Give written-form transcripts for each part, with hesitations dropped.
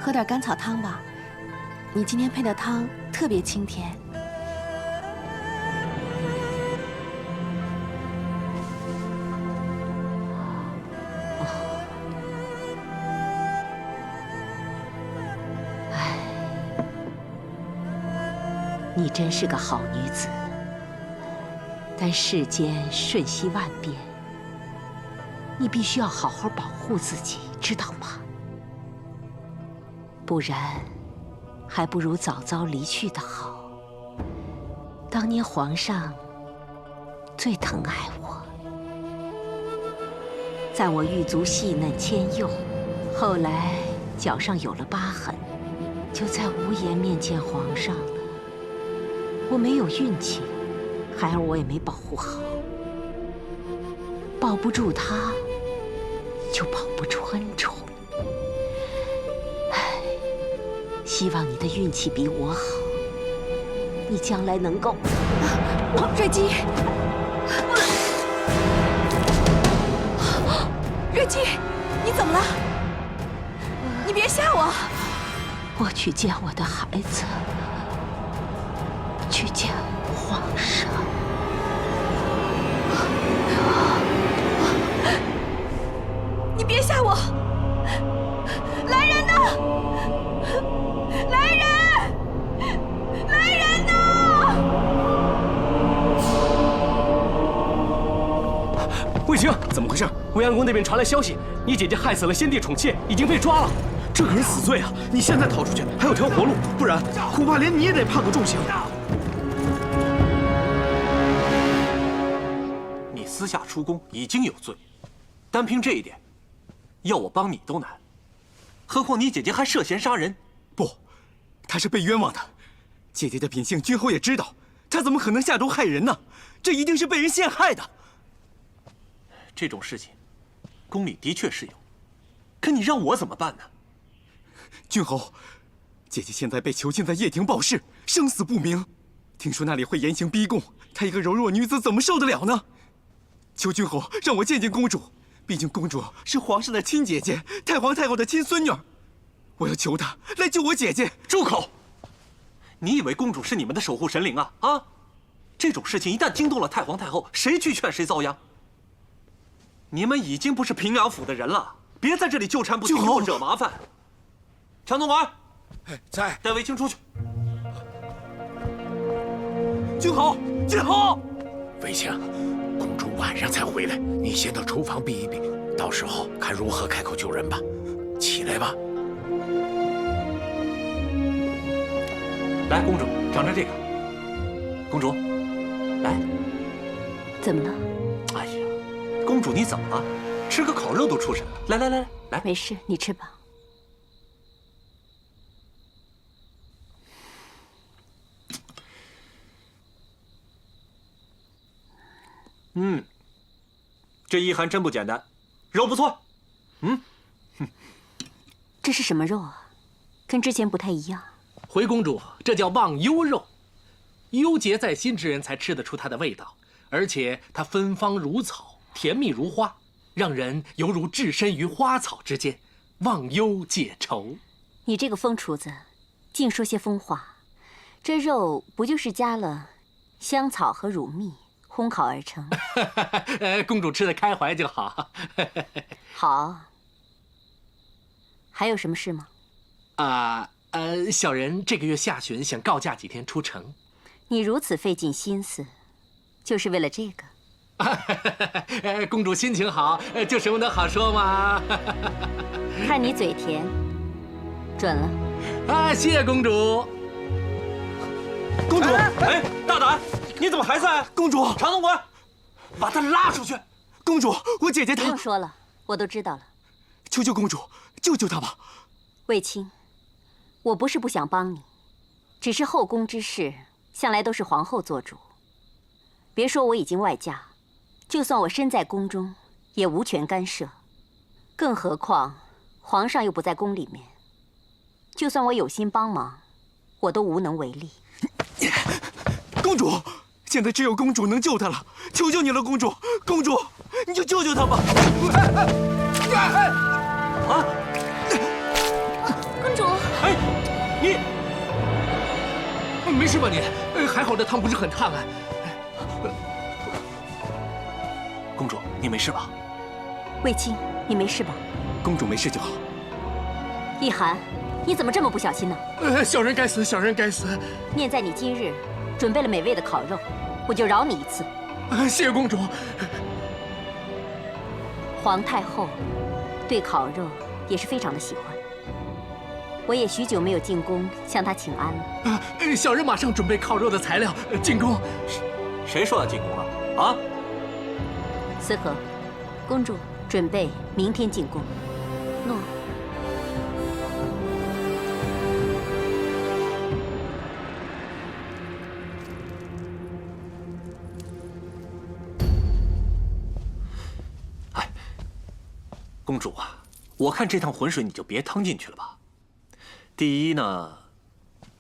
喝点甘草汤吧，你今天配的汤特别清甜。你真是个好女子，但世间瞬息万变，你必须要好好保护自己，知道吗？不然，还不如早早离去的好。当年皇上最疼爱我，在我玉足细嫩纤幼，后来脚上有了疤痕，就再无颜面见皇上了。我没有运气，孩儿我也没保护好，保不住他，就保不住恩宠。唉，希望你的运气比我好，你将来能够……瑞姬，瑞姬，你怎么了？你别吓我！我去见我的孩子。去见皇上。你别吓我！来人呐！来人！来人呐！卫青，怎么回事？未央宫那边传来消息，你姐姐害死了先帝宠妾，已经被抓了。这可是死罪啊！你现在逃出去还有条活路，不然恐怕连你也得判个重刑。私下出宫已经有罪，单凭这一点，要我帮你都难，何况你姐姐还涉嫌杀人。不，她是被冤枉的。姐姐的品性，君侯也知道，她怎么可能下毒害人呢？这一定是被人陷害的。这种事情，宫里的确是有，可你让我怎么办呢？君侯，姐姐现在被囚禁在掖庭报室，生死不明，听说那里会严刑逼供，她一个柔弱女子怎么受得了呢？求君侯让我见见公主，毕竟公主是皇上的亲姐姐，太皇太后的亲孙女儿。我要求她来救我姐姐。住口！你以为公主是你们的守护神灵啊？啊！这种事情一旦惊动了太皇太后，谁去劝谁遭殃。你们已经不是平阳府的人了，别在这里纠缠不清，给我惹麻烦。常总管，在，带卫青出去。君侯，君侯，卫青。公主晚上才回来，你先到厨房避一避，到时候看如何开口救人吧。起来吧。来，公主，尝尝这个。公主，来。怎么了？哎呀，公主你怎么了？吃个烤肉都出神了。来来来来，没事，你吃吧。这一寒真不简单，肉不错。这是什么肉啊？跟之前不太一样。回公主，这叫忘忧肉，忧结在心之人才吃得出它的味道，而且它芬芳如草，甜蜜如花，让人犹如置身于花草之间，忘忧解愁。你这个疯厨子，净说些疯话。这肉不就是加了香草和乳蜜烘烤而成？公主吃得开怀就好。好。还有什么事吗？小人这个月下旬想告假几天出城。你如此费尽心思，就是为了这个？公主心情好，就什么都好说嘛。看你嘴甜，准了。谢公主。公主，哎，大胆！你怎么还在？公主，常总管，把他拉出去。公主，我姐姐她……不用说了，我都知道了。求求公主，救救她吧。卫青，我不是不想帮你，只是后宫之事向来都是皇后做主。别说我已经外嫁，就算我身在宫中，也无权干涉。更何况皇上又不在宫里面，就算我有心帮忙，我都无能为力。公主，现在只有公主能救她了，求求你了，公主，公主，你就救救她吧！公主。事吧你？还好这汤不是很烫啊。公主，你没事吧？卫青，你没事吧？公主没事就好。一涵，你怎么这么不小心呢？小人该死，小人该死。念在你今日准备了美味的烤肉，我就饶你一次。谢公主。皇太后对烤肉也是非常的喜欢，我也许久没有进宫向她请安了。小人马上准备烤肉的材料，进宫。谁说要进宫了？啊？思和，公主准备明天进宫。诺。公主啊，我看这趟浑水你就别趟进去了吧。第一呢，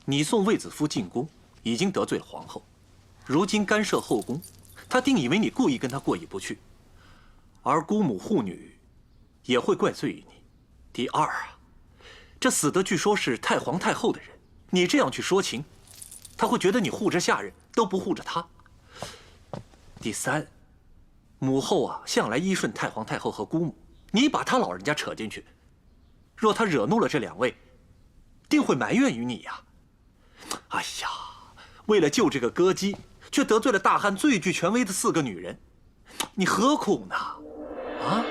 你送卫子夫进宫，已经得罪了皇后，如今干涉后宫，她定以为你故意跟她过意不去，而姑母护女也会怪罪于你。第二啊，这死的据说是太皇太后的人，你这样去说情，她会觉得你护着下人都不护着她。第三，母后啊向来依顺太皇太后和姑母。你把他老人家扯进去，若他惹怒了这两位，定会埋怨于你呀。哎呀，为了救这个歌姬，却得罪了大汉最具权威的4个女人，你何苦呢？啊？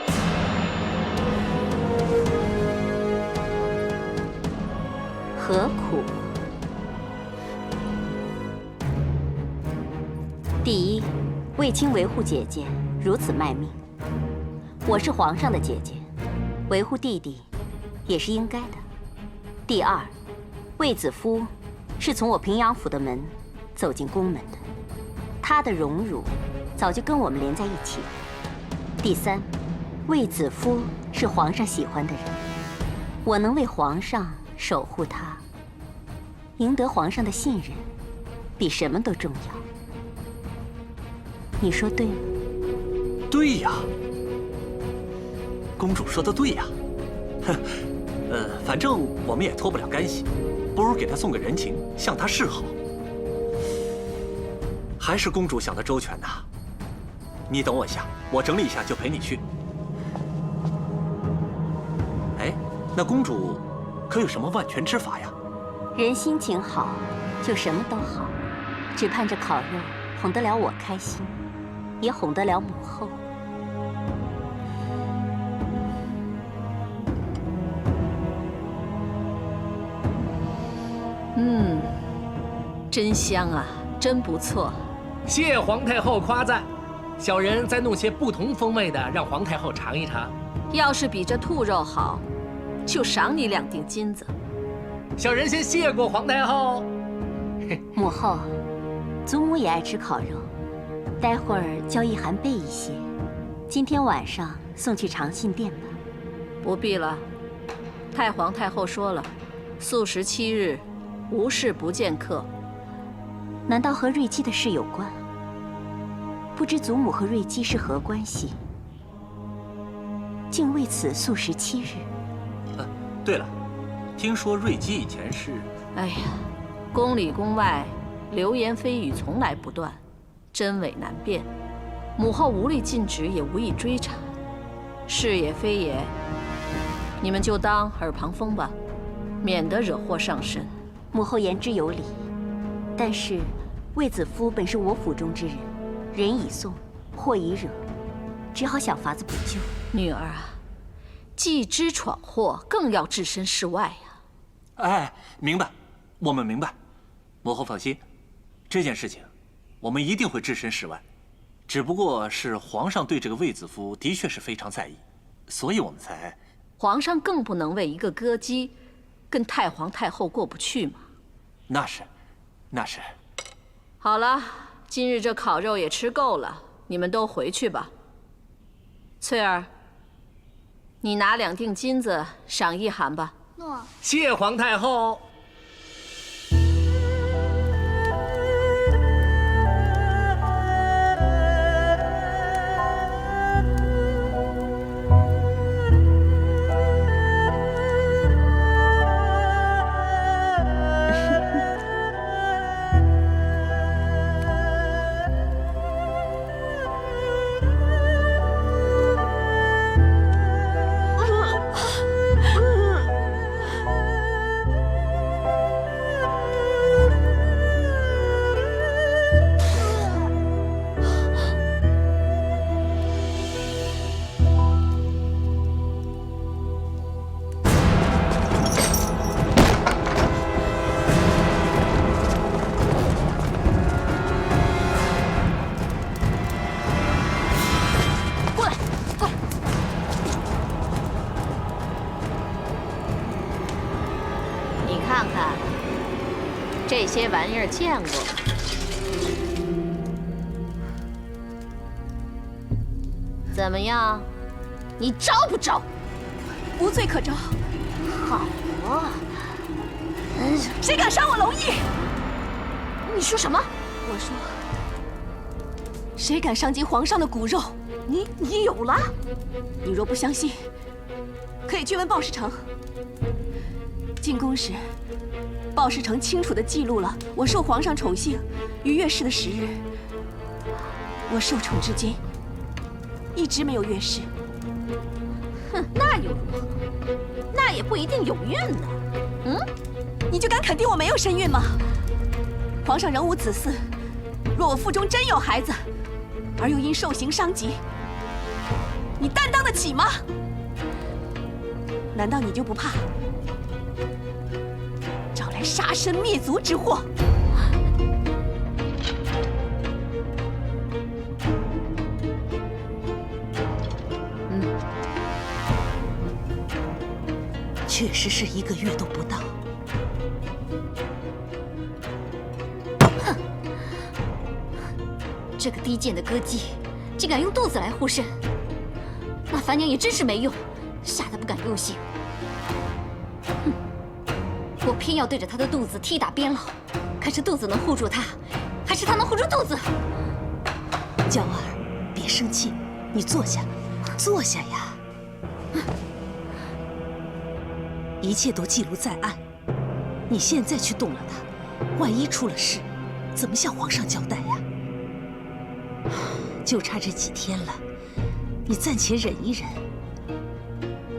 何苦？第一，卫青维护姐姐如此卖命。我是皇上的姐姐，维护弟弟也是应该的。第二，卫子夫是从我平阳府的门走进宫门的，他的荣辱早就跟我们连在一起了。第三，卫子夫是皇上喜欢的人，我能为皇上守护他，赢得皇上的信任，比什么都重要。你说对吗？对呀。公主说的对呀，反正我们也脱不了干系，不如给她送个人情，向她示好。还是公主想得周全呐。你等我一下，我整理一下就陪你去。哎，那公主可有什么万全之法呀？人心情好，就什么都好，只盼着烤肉哄得了我开心，也哄得了母后。真香啊，真不错。谢皇太后夸赞，小人再弄些不同风味的，让皇太后尝一尝。要是比这兔肉好，就赏你2锭金子。小人先谢过皇太后。母后，祖母也爱吃烤肉，待会儿叫一涵备一些，今天晚上送去长信殿吧。不必了，太皇太后说了，素食7日，无事不见客。难道和瑞姬的事有关？不知祖母和瑞姬是何关系，竟为此素食7日。对了，听说瑞姬以前是……哎呀，宫里宫外流言蜚语从来不断，真伪难辨。母后无力禁止，也无意追查，是也非也，你们就当耳旁风吧，免得惹祸上身。母后言之有理，但是卫子夫本是我府中之人，人已送，祸已惹，只好想法子补救。女儿啊，既知闯祸，更要置身事外呀。哎，明白，我们明白。母后放心，这件事情我们一定会置身事外。只不过是皇上对这个卫子夫的确是非常在意，所以我们才……皇上更不能为一个歌姬跟太皇太后过不去嘛。那是，那是。好了，今日这烤肉也吃够了，你们都回去吧。翠儿，你拿2锭金子赏一涵吧。诺。谢皇太后。你看看，这些玩意儿见过吗？怎么样？你招不招？无罪可招。好啊！谁敢伤我龙毅？你说什么？我说，谁敢伤及皇上的骨肉？你有了？你若不相信，可以去问鲍世成。进宫时，鲍世成清楚地记录了我受皇上宠幸与月事的时日。我受宠至今，一直没有月事。哼，那又如何？那也不一定有孕呢。你就敢肯定我没有身孕吗？皇上仍无子嗣，若我腹中真有孩子，而又因受刑伤及，你担当得起吗？难道你就不怕招来杀身灭族之祸？确实是1个月都不到。这个低贱的歌姬，竟敢用肚子来护身，那樊娘也真是没用，傻得不敢入刑。哼，我偏要对着她的肚子踢打鞭烙，看是肚子能护住她，还是她能护住肚子。娇儿，别生气，你坐下，坐下呀。一切都记录在案，你现在去动了他，万一出了事，怎么向皇上交代呀？就差这几天了，你暂且忍一忍。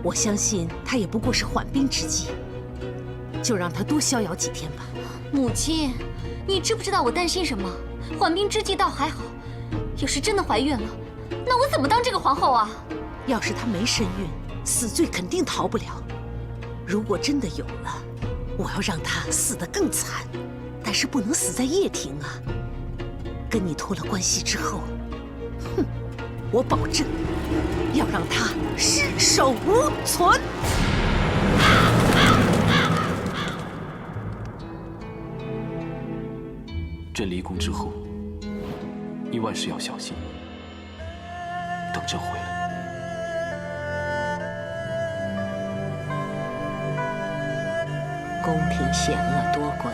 我相信他也不过是缓兵之计，就让他多逍遥几天吧。母亲，你知不知道我担心什么？缓兵之计倒还好，要是真的怀孕了，那我怎么当这个皇后啊？要是她没身孕，死罪肯定逃不了。如果真的有了，我要让她死得更惨，但是不能死在掖庭啊。跟你脱了关系之后，哼，我保证要让她尸首无存。朕离宫之后，你万事要小心。等朕回来。宫廷险恶多诡，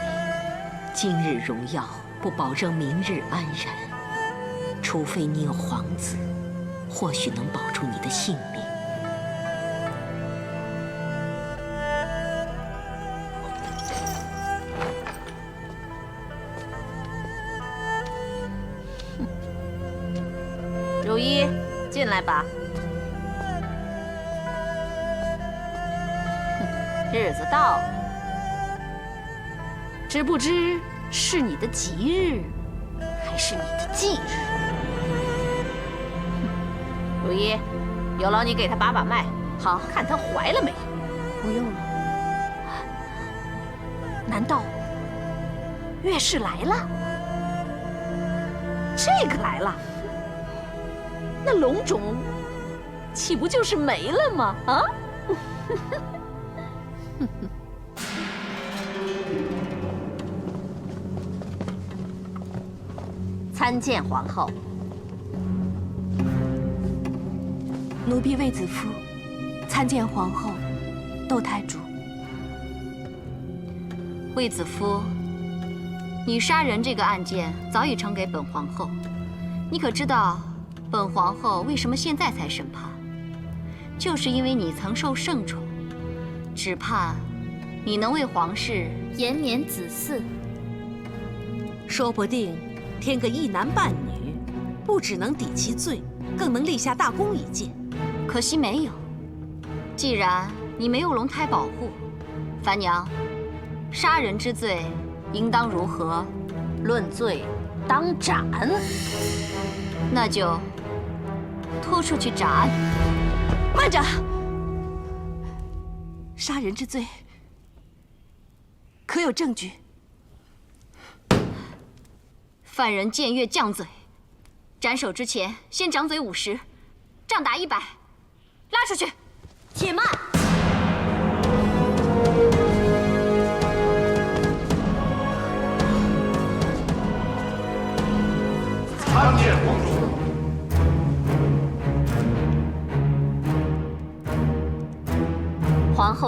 今日荣耀不保证明日安然。除非你有皇子，或许能保住你的性命。如一，进来吧。日子到了，只不知是你的吉日，还是你的忌日？如一，有劳你给她把把脉，好看她怀了没。不用了。难道月事来了？这个来了，那龙种岂不就是没了吗？啊？参见皇后。奴婢卫子夫参见皇后、窦太主。卫子夫，你杀人这个案件早已呈给本皇后，你可知道本皇后为什么现在才审判？就是因为你曾受圣宠，只盼你能为皇室延年子嗣。说不定添个一男半女，不只能抵其罪，更能立下大功一件。可惜没有。既然你没有龙胎保护，樊娘，杀人之罪应当如何？论罪当斩。那就拖出去斩。慢着，杀人之罪可有证据？犯人僭越犟嘴，斩首之前先掌嘴50，杖打100，拉出去。且慢！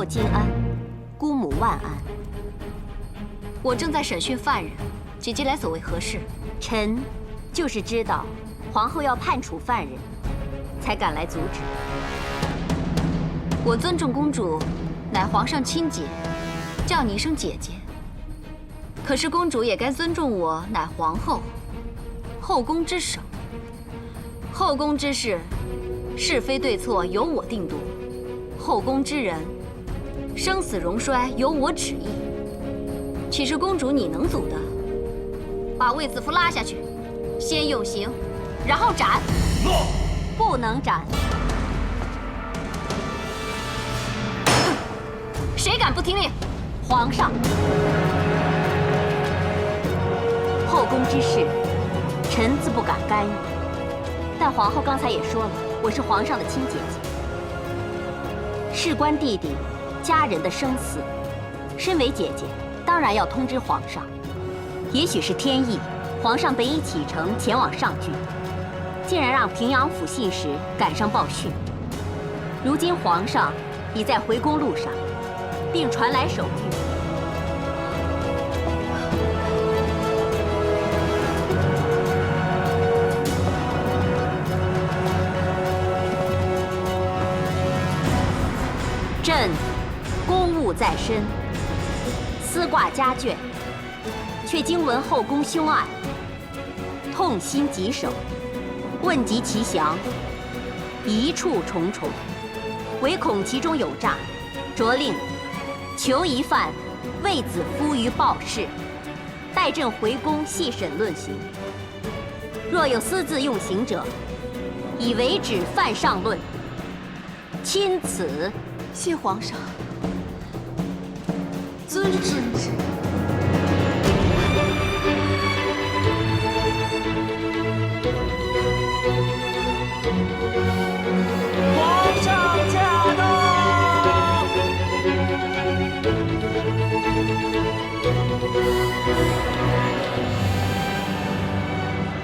金安，姑母万安。我正在审讯犯人，姐姐来所为何事？臣就是知道皇后要判处犯人，才赶来阻止。我尊重公主，乃皇上亲姐，叫你一声姐姐。可是公主也该尊重我，乃皇后，后宫之首。后宫之事，是非对错由我定夺；后宫之人，生死荣衰由我旨意。岂是公主你能阻的？把卫子夫拉下去，先用刑，然后斩。不能斩。谁敢不听命？皇上，后宫之事，臣自不敢干预。但皇后刚才也说了，我是皇上的亲姐姐，事关弟弟家人的生死，身为姐姐，当然要通知皇上。也许是天意，皇上本已启程前往上郡，竟然让平阳府信使赶上报讯。如今皇上已在回宫路上，并传来手谕。朕公务在身，丝挂家眷，却惊闻后宫凶案，痛心疾首，问及其详，疑处重重，唯恐其中有诈，着令囚疑犯卫子夫于报室，待朕回宫细审论刑。若有私自用刑者，以为止犯上论。钦此。谢皇上，遵旨。皇上驾到！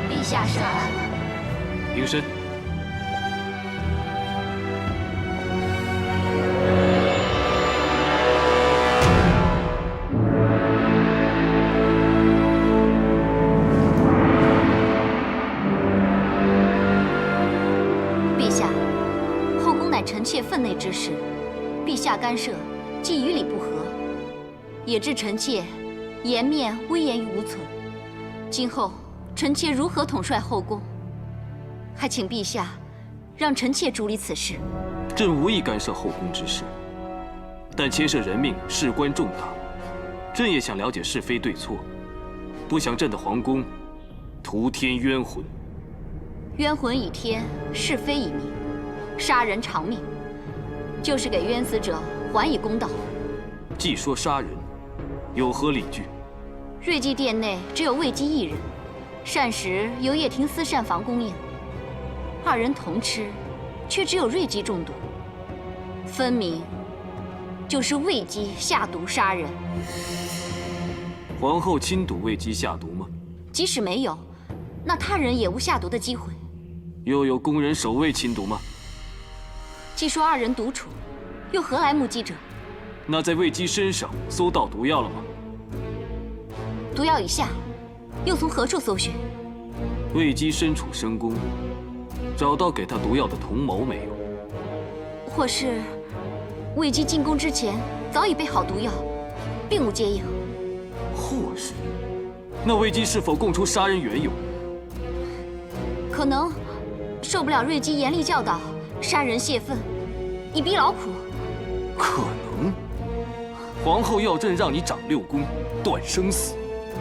陛下审案。平身。臣妾分内之事，陛下干涉，既与理不合，也致臣妾颜面威严于无存。今后臣妾如何统帅后宫？还请陛下让臣妾处理此事。朕无意干涉后宫之事，但牵涉人命，事关重大，朕也想了解是非对错，不想朕的皇宫徒添冤魂。冤魂已添，是非已明。杀人偿命，就是给冤死者还以公道。既说杀人，有何理据？瑞姬殿内只有卫姬一人，膳食由叶庭私膳房供应，二人同吃，却只有瑞姬中毒，分明就是卫姬下毒杀人。皇后亲睹卫姬下毒吗？即使没有，那他人也无下毒的机会。又有宫人守卫亲睹吗？既说二人独处，又何来目击者？那在卫姬身上搜到毒药了吗？毒药已下，又从何处搜寻？卫姬身处深宫，找到给她毒药的铜矛没有？或是卫姬进宫之前早已备好毒药，并无接应？或是，那卫姬是否供出杀人缘由？可能受不了瑞姬严厉教导，杀人泄愤，以逼劳苦。可能。皇后要朕让你掌六宫，断生死，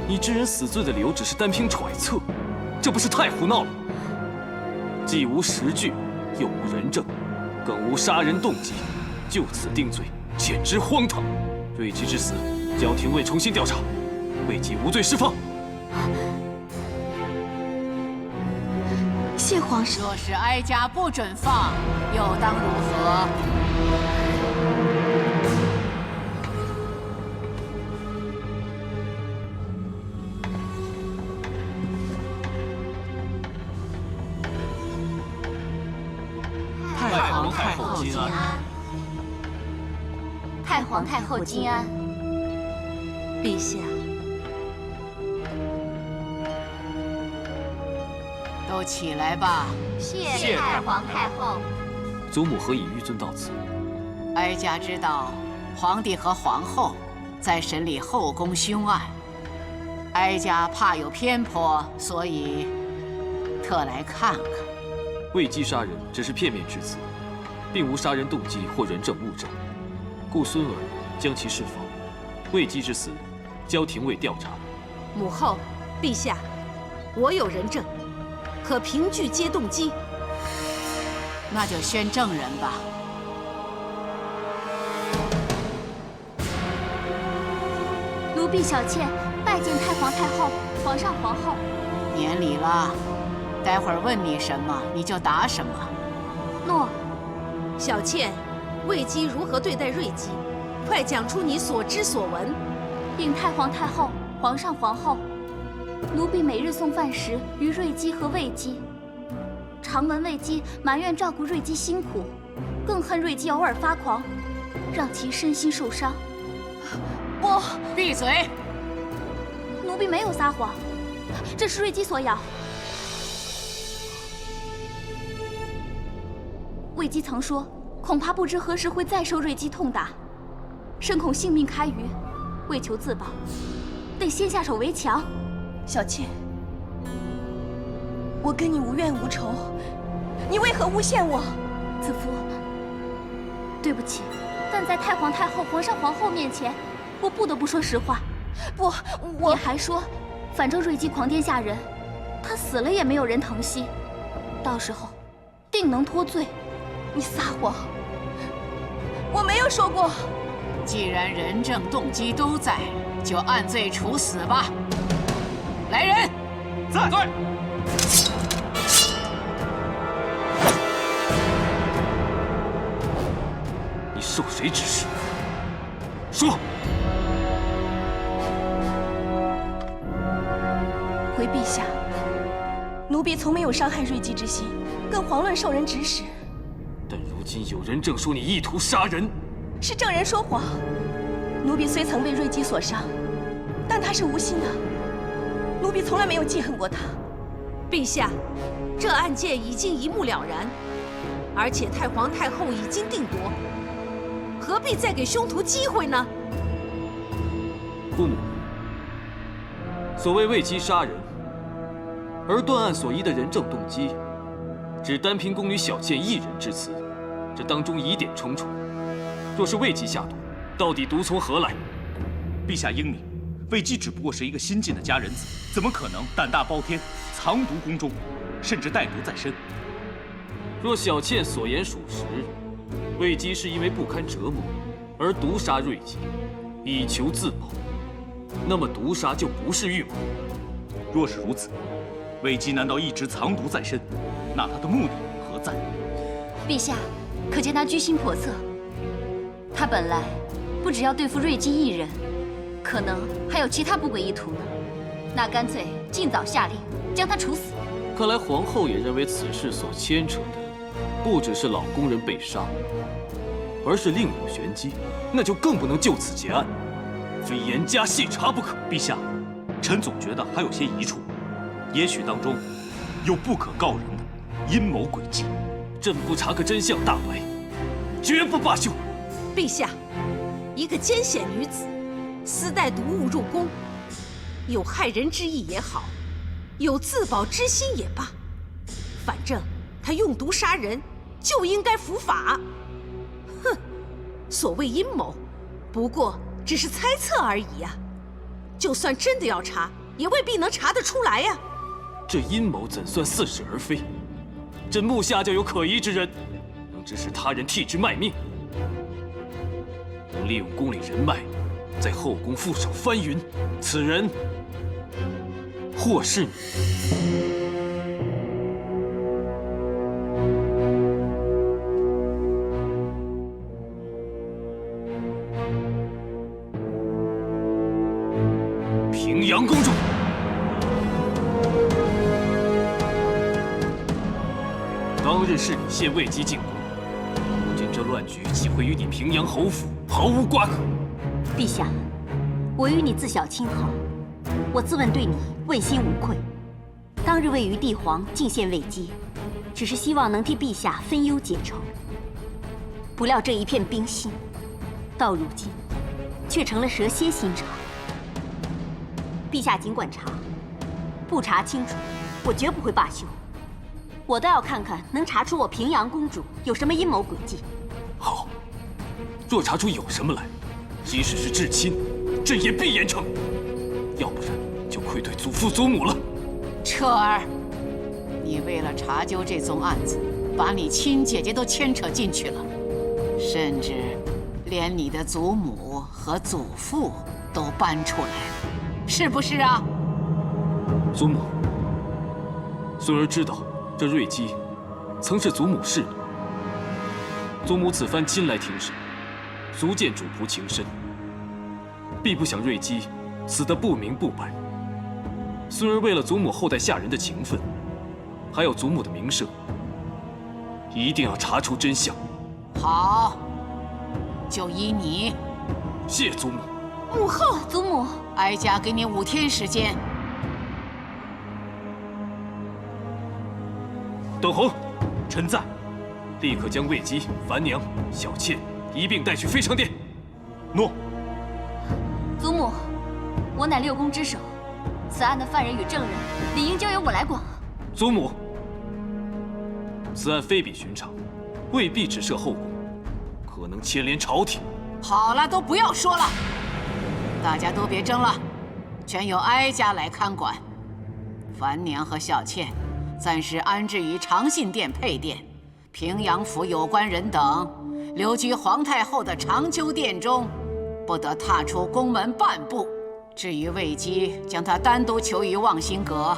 你知人死罪的理由只是单凭揣测，这不是太胡闹了吗？既无实据，又无人证，更无杀人动机，就此定罪，简直荒唐。瑞姬之死，交廷尉重新调查，卫姬无罪释放。谢皇上。若是哀家不准放，又当如何？太皇太后金安。太皇太后金安。陛下，都起来吧。谢太皇太后。祖母何以纡尊到此？哀家知道皇帝和皇后在审理后宫凶案，哀家怕有偏颇，所以特来看看。魏姬杀人只是片面之词，并无杀人动机或人证物证，故孙儿将其释放。魏姬之死，交廷尉调查。母后，陛下，我有人证，可凭据皆动机。那就宣证人吧。奴婢小倩拜见太皇太后、皇上皇后。免礼了，待会儿问你什么你就答什么。诺。小倩，魏姬如何对待瑞姬？快讲出你所知所闻。禀太皇太后、皇上皇后，奴婢每日送饭时与瑞姬和魏姬，常闻魏姬埋怨照顾瑞姬辛苦，更恨瑞姬偶尔发狂，让其身心受伤。不，闭嘴！奴婢没有撒谎，这是瑞姬所咬。魏姬曾说，恐怕不知何时会再受瑞姬痛打，深恐性命堪虞，为求自保，得先下手为强。小倩，我跟你无怨无仇，你为何诬陷我？子夫，对不起，但在太皇太后、皇上皇后面前，我不得不说实话。不，我……你还说，反正瑞姬狂癫吓人，她死了也没有人疼惜，到时候定能脱罪。你撒谎！我没有说过。既然人证动机都在，就按罪处死吧。来人，在。你受谁指使？说。回陛下，奴婢从没有伤害瑞姬之心，更遑论受人指使。但如今有人证说你意图杀人，是证人说谎。奴婢虽曾被瑞姬所伤，但她是无心的，奴婢从来没有记恨过她。陛下，这案件已经一目了然，而且太皇太后已经定夺，何必再给凶徒机会呢？父母，所谓魏姬杀人，而断案所依的人证动机，只单凭宫女小倩一人之词，这当中疑点重重。若是魏姬下毒，到底毒从何来？陛下英明，魏姬只不过是一个新晋的佳人子，怎么可能胆大包天，藏毒宫中，甚至带毒在身？若小倩所言属实，魏姬是因为不堪折磨而毒杀瑞姬，以求自保，那么毒杀就不是预谋。若是如此，魏姬难道一直藏毒在身？那她的目的何在？陛下，可见他居心叵测。他本来不只要对付瑞姬一人，可能还有其他不轨意图呢。那干脆尽早下令将他处死。看来皇后也认为此事所牵扯的不只是老宫人被杀，而是另有玄机，那就更不能就此结案，非严加细查不可。陛下，臣总觉得还有些疑处，也许当中有不可告人的阴谋诡计。朕不查个真相大白，绝不罢休。陛下，一个奸险女子私带毒物入宫，有害人之意也好，有自保之心也罢，反正她用毒杀人就应该伏法。哼，所谓阴谋，不过只是猜测而已呀。就算真的要查，也未必能查得出来呀。这阴谋怎算似是而非？朕目下就有可疑之人，能指使他人替之卖命，能利用宫里人脉，在后宫覆手翻云。此人，或是你。平阳公主。当日是你先魏姬进宫，如今这乱局岂会与你平阳侯府毫无瓜葛。陛下，我与你自小亲好，我自问对你问心无愧。当日为于帝皇进献位阶，只是希望能替陛下分忧解愁。不料这一片冰心，到如今却成了蛇蝎心肠。陛下尽管查，不查清楚，我绝不会罢休。我倒要看看能查出我平阳公主有什么阴谋诡计。好，若查出有什么来，即使是至亲，朕也必严惩。要不然就愧对祖父祖母了。彻儿，你为了查究这宗案子，把你亲姐姐都牵扯进去了，甚至连你的祖母和祖父都搬出来了，是不是啊？祖母，孙儿知道这瑞姬曾是祖母侍女，祖母此番亲来听审，足见主仆情深，必不想瑞姬死得不明不白。孙儿为了祖母后代下人的情分，还有祖母的名声，一定要查出真相。好，就依你。谢祖母。母后，祖母，哀家给你5天时间。等候，臣在。立刻将魏姬、樊娘、小妾一并带去非常殿。诺。祖母，我乃6宫之首，此案的犯人与证人理应交由我来管。祖母，此案非比寻常，未必只涉后宫，可能牵连朝廷。好了，都不要说了，大家都别争了，全由哀家来看管。樊娘和小妾暂时安置于长信殿配殿，平阳府有关人等留居皇太后的长秋殿中，不得踏出宫门半步。至于魏姬，将她单独囚于望星阁。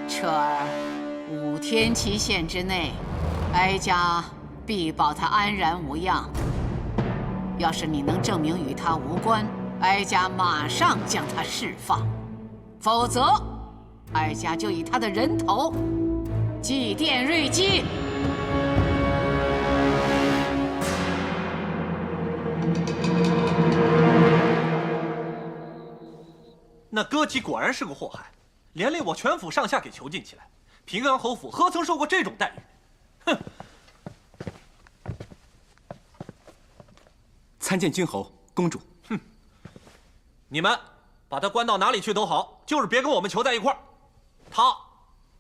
彻儿，5天期限之内，哀家必保她安然无恙。要是你能证明与她无关，哀家马上将她释放；否则，哀家就以她的人头祭奠瑞姬。那歌姬果然是个祸害，连累我全府上下给囚禁起来。平阳侯府何曾受过这种待遇？哼！参见君侯、公主。哼！你们把他关到哪里去都好，就是别跟我们囚在一块儿。他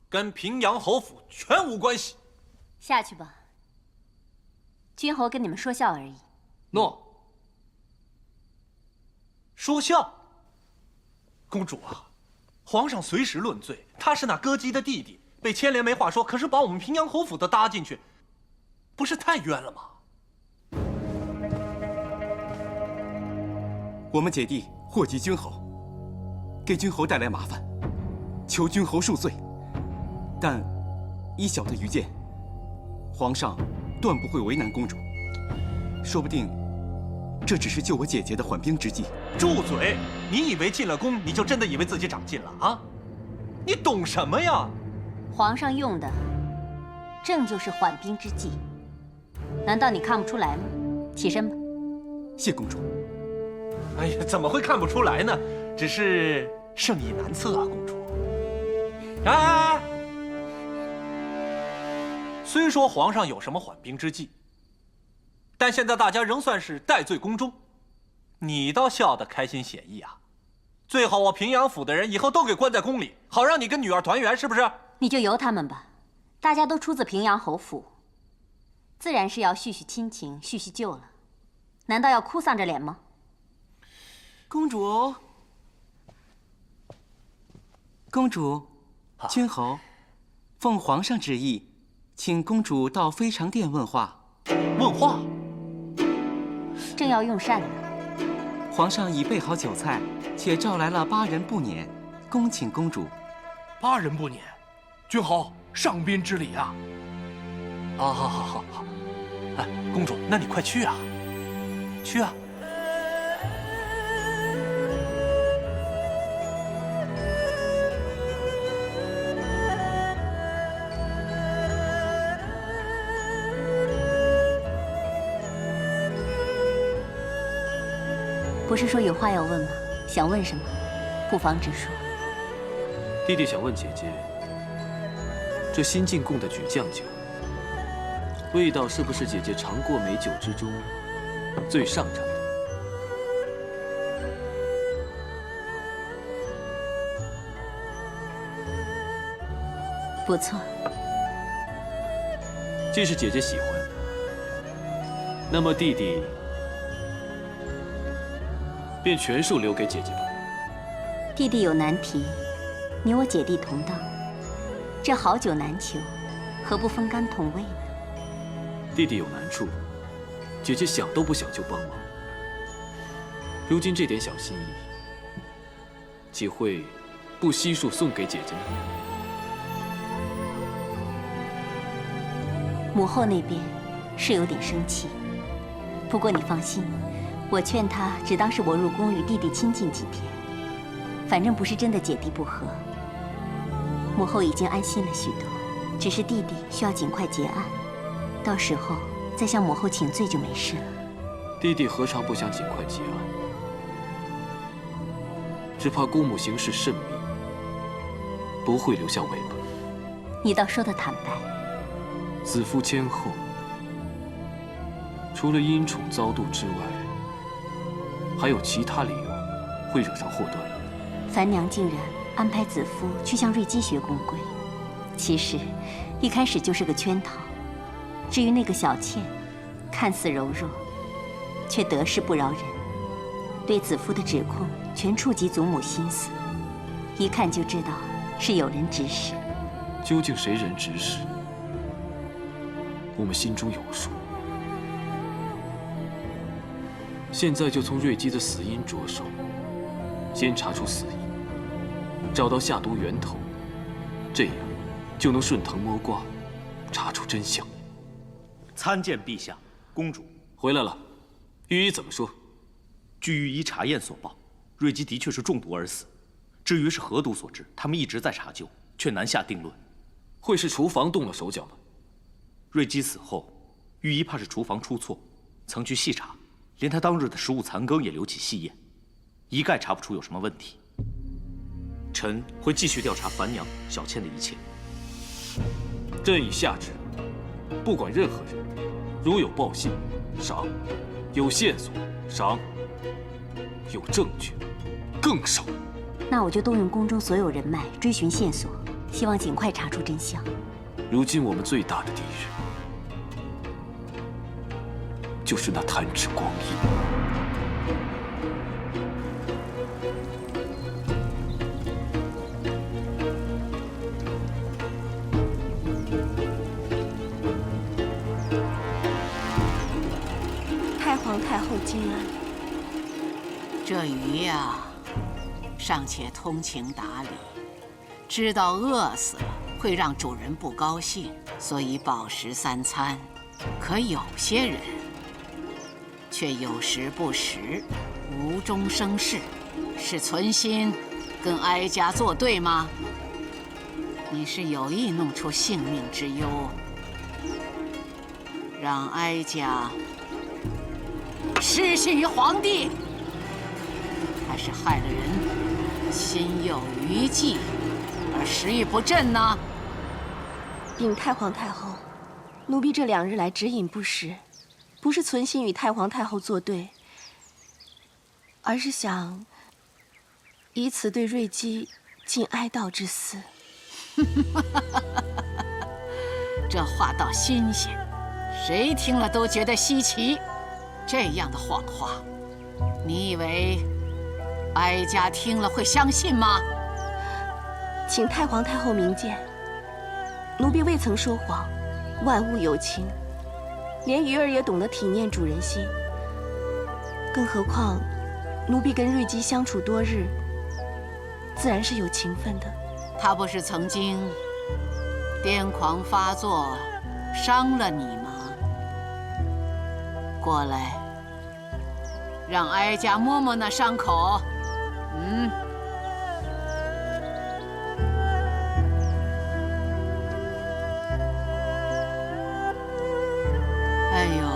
跟平阳侯府全无关系。下去吧。君侯跟你们说笑而已。诺。说笑？公主啊，皇上随时论罪，他是那歌姬的弟弟，被牵连没话说，可是把我们平阳侯府都搭进去，不是太冤了吗？我们姐弟祸及君侯，给君侯带来麻烦，求君侯恕罪。但依小的愚见，皇上断不会为难公主，说不定这只是救我姐姐的缓兵之计。住嘴！你以为进了宫，你就真的以为自己长进了啊？你懂什么呀？皇上用的正就是缓兵之计，难道你看不出来吗？起身吧。谢公主。哎呀，怎么会看不出来呢？只是圣意难测啊，公主。哎，虽说皇上有什么缓兵之计，但现在大家仍算是戴罪宫中，你倒笑得开心写意啊！最好我平阳府的人以后都给关在宫里，好让你跟女儿团圆，是不是？你就由他们吧，大家都出自平阳侯府，自然是要叙叙亲情、叙叙旧了。难道要哭丧着脸吗？公主，公主，君侯，奉皇上旨意，请公主到非常殿问话。问话？正要用膳呢。皇上已备好酒菜，且召来了8人不撵，恭请公主。8人不撵，君侯上宾之礼啊！好。哎，公主，那你快去啊，去啊！是说有话要问吗？想问什么，不妨直说。弟弟想问姐姐，这新进贡的举酱酒，味道是不是姐姐尝过美酒之中最上乘的？不错。既是姐姐喜欢，那么弟弟便全数留给姐姐吧。弟弟有难题，你我姐弟同当，这好酒难求，何不分甘同味呢？弟弟有难处，姐姐想都不想就帮忙。如今这点小心意，岂会不悉数送给姐姐呢？母后那边是有点生气，不过你放心，我劝她只当是我入宫与弟弟亲近几天，反正不是真的姐弟不和。母后已经安心了许多，只是弟弟需要尽快结案，到时候再向母后请罪就没事了。弟弟何尝不想尽快结案？只怕姑母行事慎密，不会留下尾巴。你倒说得坦白。子夫谦厚，除了因宠遭妒之外，还有其他理由会惹上祸端。樊娘竟然安排子夫去向瑞姬学宫规，其实一开始就是个圈套。至于那个小倩，看似柔弱，却得势不饶人，对子夫的指控全触及祖母心思，一看就知道是有人指使。究竟谁人指使？我们心中有数。现在就从瑞姬的死因着手，先查出死因，找到下毒源头，这样就能顺藤摸瓜，查出真相。参见陛下，公主回来了。御医怎么说？据御医查验所报，瑞姬的确是中毒而死。至于是何毒所致，他们一直在查究，却难下定论。会是厨房动了手脚吗？瑞姬死后，御医怕是厨房出错，曾去细查，连他当日的食物残羹也留起细验，一概查不出有什么问题。臣会继续调查樊娘、小倩的一切。朕已下旨，不管任何人，如有报信，赏；有线索，赏；有证据，更赏。那我就动用宫中所有人脉追寻线索，希望尽快查出真相。如今我们最大的敌人，就是那弹指光阴。太皇太后金安，这鱼呀，尚且通情达理，知道饿死了会让主人不高兴，所以饱食3餐。可有些人却有时不食，无中生事，是存心跟哀家作对吗？你是有意弄出性命之忧，让哀家失信于皇帝，还是害了人心有余悸而食欲不振呢？禀太皇太后，奴婢这2日来只饮不食，不是存心与太皇太后作对，而是想以此对瑞姬尽哀悼之思。这话倒新鲜，谁听了都觉得稀奇。这样的谎话，你以为哀家听了会相信吗？请太皇太后明鉴，奴婢未曾说谎，万物有情，连鱼儿也懂得体念主人心。更何况，奴婢跟瑞姬相处多日，自然是有情分的。他不是曾经癫狂发作，伤了你吗？过来，让哀家摸摸那伤口。哎呦，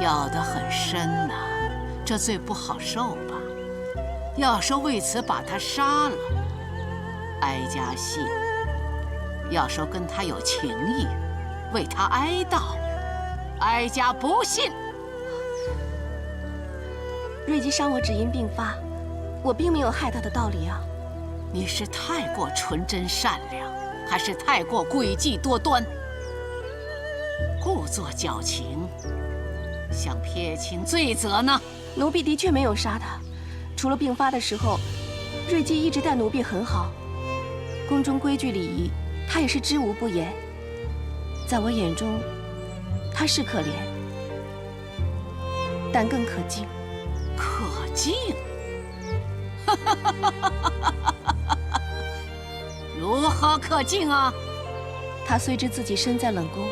咬得很深呐，这罪不好受吧？要说为此把他杀了，哀家信；要说跟他有情谊，为他哀悼，哀家不信。瑞姬伤我只因病发，我并没有害他的道理啊。你是太过纯真善良，还是太过诡计多端？故作矫情，想撇清罪责呢？奴婢的确没有杀他，除了病发的时候，瑞姬一直待奴婢很好，宫中规矩礼仪，他也是知无不言。在我眼中，他是可怜，但更可敬。可敬？如何可敬啊？他虽知自己身在冷宫，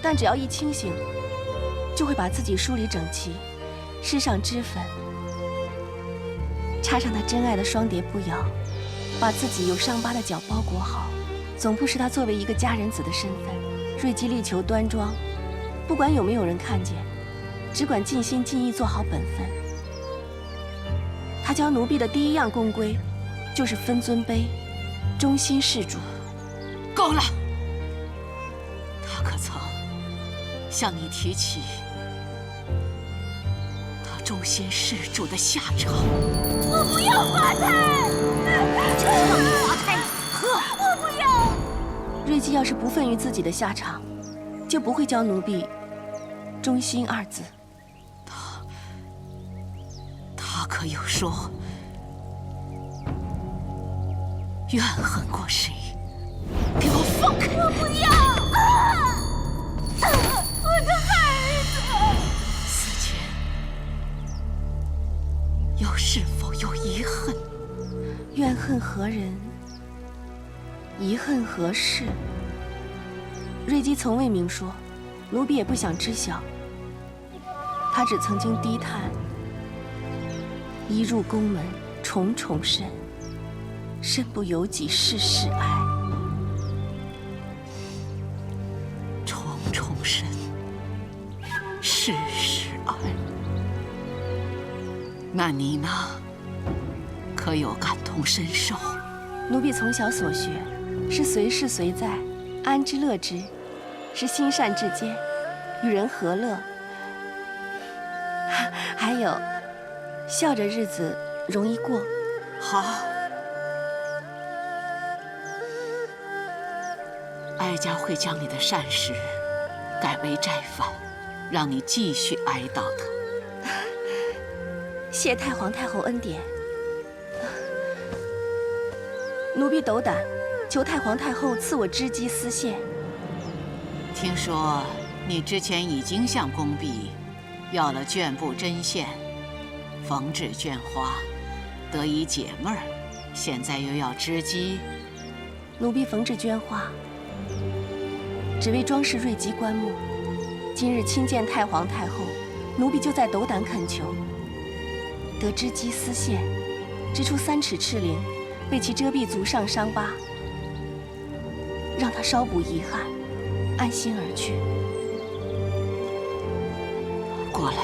但只要一清醒，就会把自己梳理整齐，施上脂粉，插上他真爱的双蝶步摇，把自己有伤疤的脚包裹好，总不失他作为一个佳人子的身份。瑞姬力求端庄，不管有没有人看见，只管尽心尽意做好本分。他教奴婢的第一样公规，就是分尊卑，忠心事主。够了！他可曾向你提起他忠心事主的下场？我不要华太！就让你华太喝！我不要！瑞姬要是不忿于自己的下场，就不会教奴婢忠心二字。他可有说怨恨过谁？给我放开！我不要！我的孩子！死前又是否有遗恨？怨恨何人？遗恨何事？瑞姬从未明说，奴婢也不想知晓。他只曾经低叹：一入宫门重重深，身不由己事事哀。重重深，事事哀。那你呢？可有感同身受？奴婢从小所学，是随事随在，安之乐之，是心善至坚，与人和乐。还有，笑着日子容易过。好，哀家会将你的善事改为斋饭，让你继续哀悼他。谢太皇太后恩典。奴婢斗胆，求太皇太后赐我织机丝线。听说你之前已经向宫婢要了绢布针线，缝制绢花，得以解闷儿。现在又要织机。奴婢缝制绢花，只为装饰瑞姬棺木。今日亲见太皇太后，奴婢就在斗胆恳求，得织机丝线，织出3尺赤绫，为其遮蔽足上伤疤，让他稍补遗憾，安心而去。过来。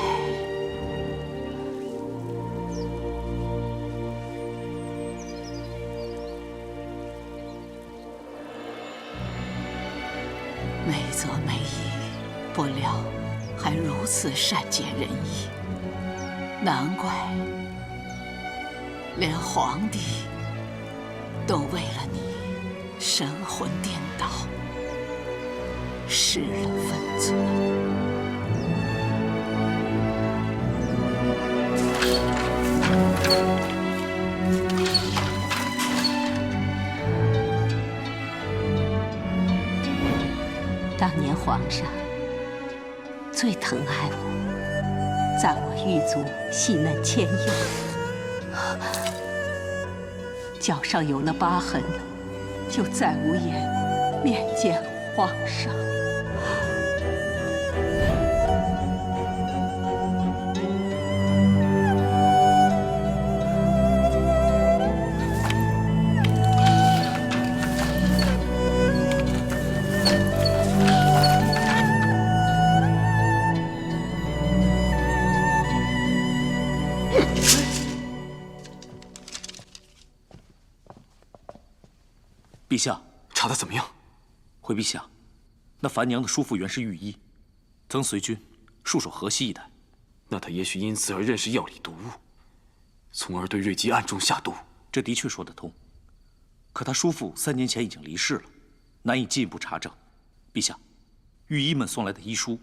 美则美矣，不料还如此善解人意，难怪连皇帝都为了你神魂颠倒，失了分寸。当年皇上最疼爱我，在我狱卒细嫩纤幼，脚上有那疤痕，就再无颜面见皇上。陛下，查得怎么样？回陛下，那樊娘的叔父原是御医，曾随军戍守河西一带。那他也许因此而认识药理毒物，从而对瑞吉暗中下毒。这的确说得通。可他叔父3年前已经离世了，难以进一步查证。陛下，御医们送来的医书，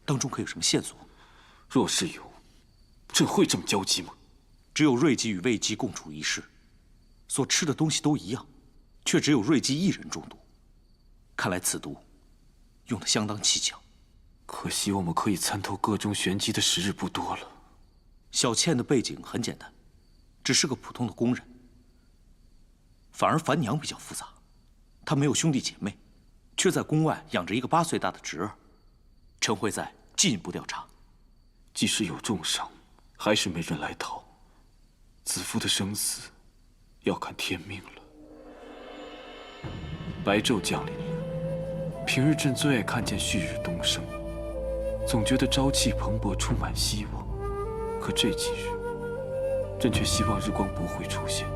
当中可有什么线索？若是有，朕会这么焦急吗？只有瑞吉与魏姬共处一室，所吃的东西都一样，却只有瑞姬一人中毒。看来此毒用得相当蹊跷。可惜我们可以参透个中玄机的时日不多了。小倩的背景很简单，只是个普通的工人。反而樊娘比较复杂，她没有兄弟姐妹，却在宫外养着一个8岁大的侄儿。臣会再进一步调查。即使有重伤，还是没人来讨。子夫的生死，要看天命了。白昼降临了，平日朕最爱看见旭日东升，总觉得朝气蓬勃，充满希望。可这几日，朕却希望日光不会出现，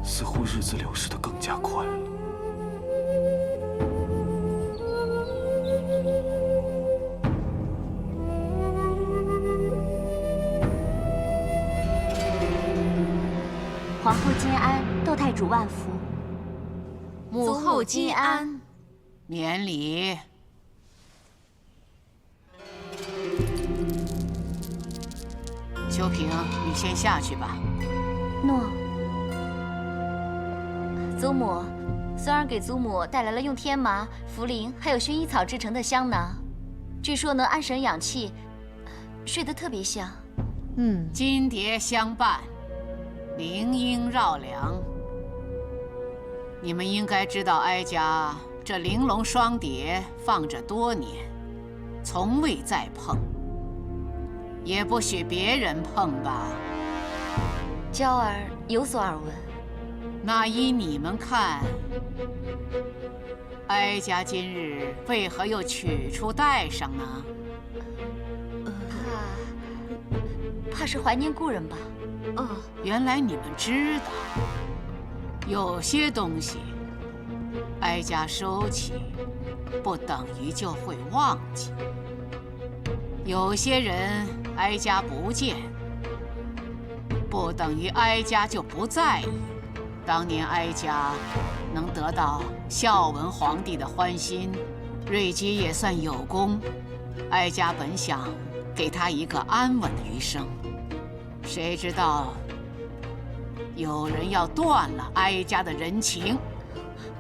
似乎日子流逝得更加快了。皇后金安，窦太主万福。母后金安，免礼。秋萍，你先下去吧。诺。祖母，孙儿给祖母带来了用天麻、茯苓还有薰衣草制成的香囊，据说能安神养气，睡得特别香。金蝶相伴，铃音绕梁。你们应该知道，哀家这玲珑双蝶放着多年，从未再碰，也不许别人碰吧。娇儿有所耳闻。那依你们看，哀家今日为何又取出带上呢？怕是怀念故人吧？原来你们知道，有些东西，哀家收起，不等于就会忘记；有些人，哀家不见，不等于哀家就不在意。当年哀家能得到孝文皇帝的欢心，瑞吉也算有功。哀家本想给他一个安稳的余生，谁知道有人要断了哀家的人情。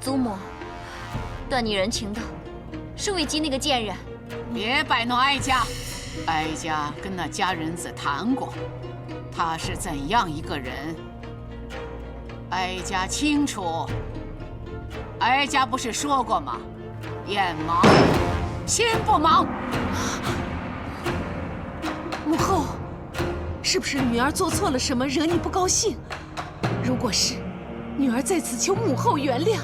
祖母，断你人情的是魏姬那个贱人。别摆弄哀家，哀家跟那佳人子谈过，他是怎样一个人，哀家清楚。哀家不是说过吗？眼盲，心不盲。母后，是不是女儿做错了什么，惹你不高兴？如果是，女儿在此求母后原谅。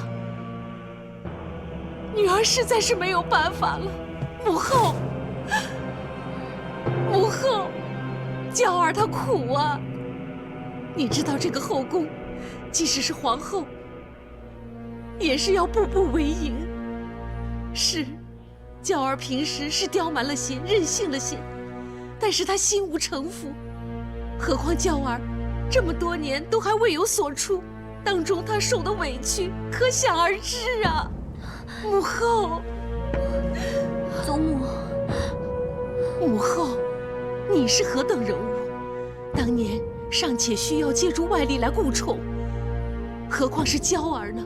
女儿实在是没有办法了，母后，母后，娇儿她苦啊。你知道这个后宫，即使是皇后，也是要步步为营。是，娇儿平时是刁蛮了些，任性了些，但是她心无城府。何况娇儿这么多年都还未有所出，当中她受的委屈可想而知啊。母后，祖母，母后，你是何等人物？当年尚且需要借助外力来顾宠，何况是娇儿呢？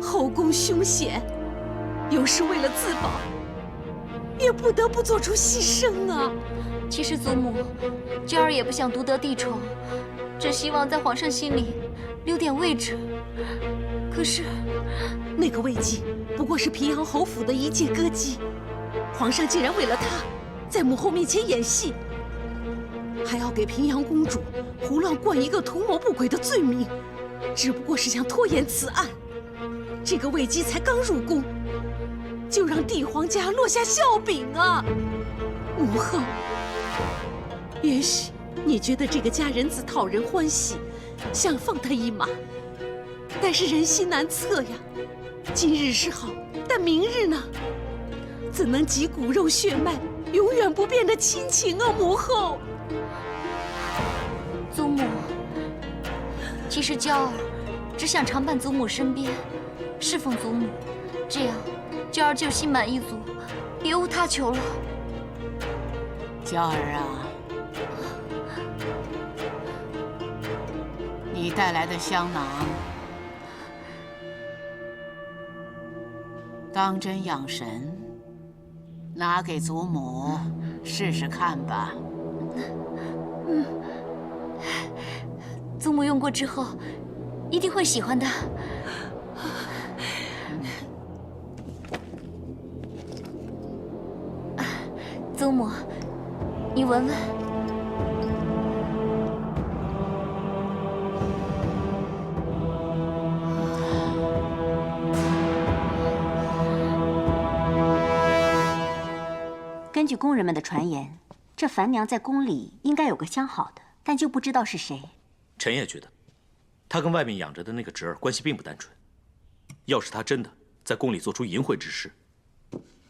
后宫凶险，有时为了自保，也不得不做出牺牲啊。其实祖母，娇儿也不想独得帝宠，只希望在皇上心里留点位置。可是，那个魏姬不过是平阳侯府的一介歌姬，皇上竟然为了她，在母后面前演戏，还要给平阳公主胡乱冠一个图谋不轨的罪名，只不过是想拖延此案。这个魏姬才刚入宫，就让帝皇家落下笑柄啊！母后，也许你觉得这个佳人子讨人欢喜，想放她一马，但是人心难测呀。今日是好，但明日呢？怎能集骨肉血脉，永远不变的亲情啊，母后！祖母，其实娇儿只想常伴祖母身边，侍奉祖母，这样娇儿就心满意足，别无他求了。娇儿啊，你带来的香囊，当真养神，拿给祖母试试看吧。祖母用过之后，一定会喜欢的。祖母，你闻闻。根据工人们的传言，这樊娘在宫里应该有个相好的，但就不知道是谁。臣也觉得，她跟外面养着的那个侄儿关系并不单纯。要是她真的在宫里做出淫秽之事，